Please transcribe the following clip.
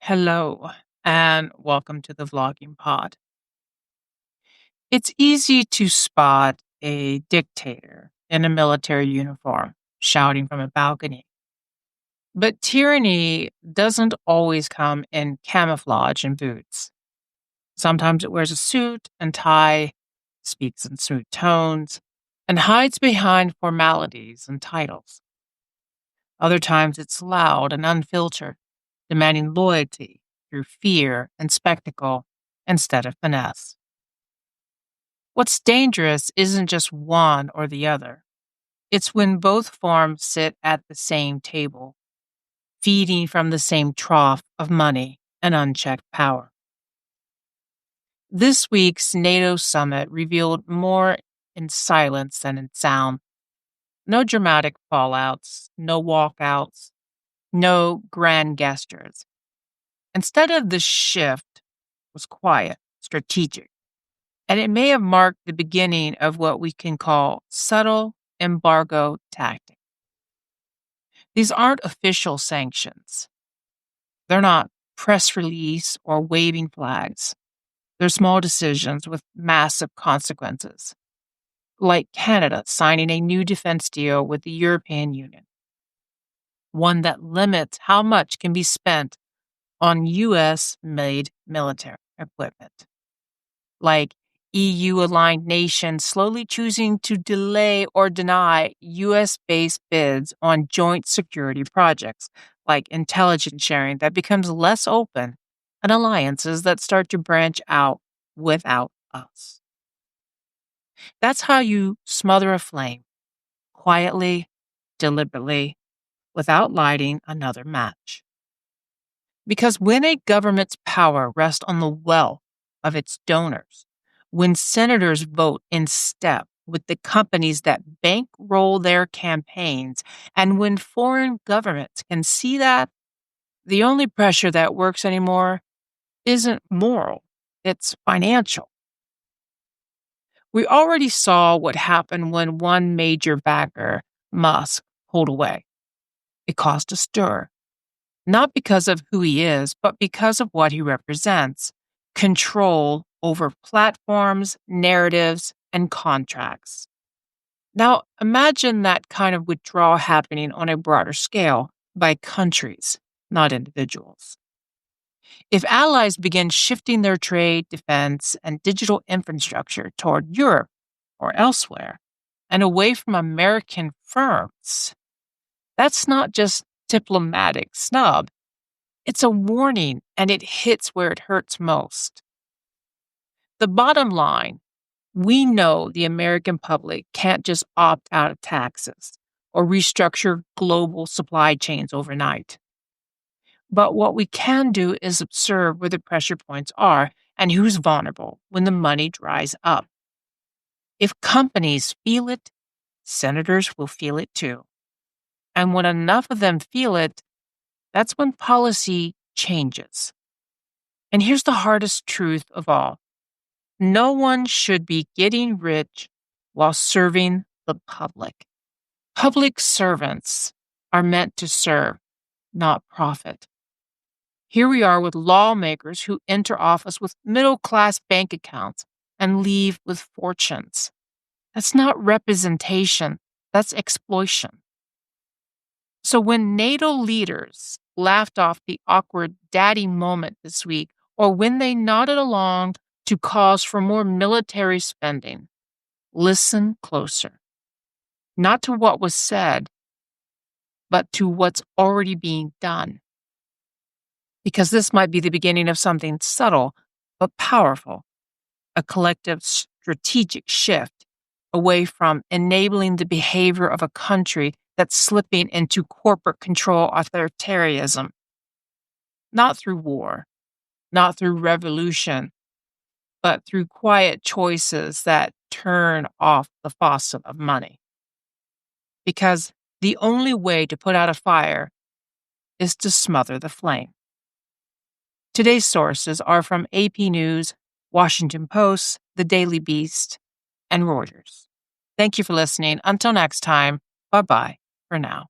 Hello, and welcome to the vlogging pod. It's easy to spot a dictator in a military uniform shouting from a balcony. But tyranny doesn't always come in camouflage and boots. Sometimes it wears a suit and tie, speaks in smooth tones, and hides behind formalities and titles. Other times it's loud and unfiltered, demanding loyalty through fear and spectacle instead of finesse. What's dangerous isn't just one or the other. It's when both forms sit at the same table, feeding from the same trough of money and unchecked power. This week's NATO summit revealed more in silence than in sound. No dramatic fallouts, no walkouts, no grand gestures. Instead of the shift was quiet, strategic, and it may have marked the beginning of what we can call subtle embargo tactics. These aren't official sanctions. They're not press release or waving flags. They're small decisions with massive consequences, like Canada signing a new defense deal with the European Union, one that limits how much can be spent on U.S.-made military equipment, like EU-aligned nations slowly choosing to delay or deny U.S.-based bids on joint security projects, like intelligence sharing that becomes less open, and alliances that start to branch out without us. That's how you smother a flame, quietly, deliberately, without lighting another match. Because when a government's power rests on the wealth of its donors, when senators vote in step with the companies that bankroll their campaigns, and when foreign governments can see that, the only pressure that works anymore isn't moral, it's financial. We already saw what happened when one major backer, Musk, pulled away. It caused a stir. Not because of who he is, but because of what he represents: control over platforms, narratives, and contracts. Now, imagine that kind of withdrawal happening on a broader scale by countries, not individuals. If allies begin shifting their trade, defense, and digital infrastructure toward Europe or elsewhere, and away from American firms, that's not just diplomatic snub. It's a warning, and it hits where it hurts most. The bottom line, we know the American public can't just opt out of taxes or restructure global supply chains overnight. But what we can do is observe where the pressure points are and who's vulnerable when the money dries up. If companies feel it, senators will feel it too. And when enough of them feel it, that's when policy changes. And here's the hardest truth of all. No one should be getting rich while serving the public. Public servants are meant to serve, not profit. Here we are with lawmakers who enter office with middle-class bank accounts and leave with fortunes. That's not representation, that's exploitation. So when NATO leaders laughed off the awkward daddy moment this week, or when they nodded along to calls for more military spending, listen closer. Not to what was said, but to what's already being done. Because this might be the beginning of something subtle but powerful, a collective strategic shift away from enabling the behavior of a country that's slipping into corporate control authoritarianism. Not through war, not through revolution, but through quiet choices that turn off the faucet of money. Because the only way to put out a fire is to smother the flame. Today's sources are from AP News, Washington Post, The Daily Beast, and Reuters. Thank you for listening. Until next time, bye-bye for now.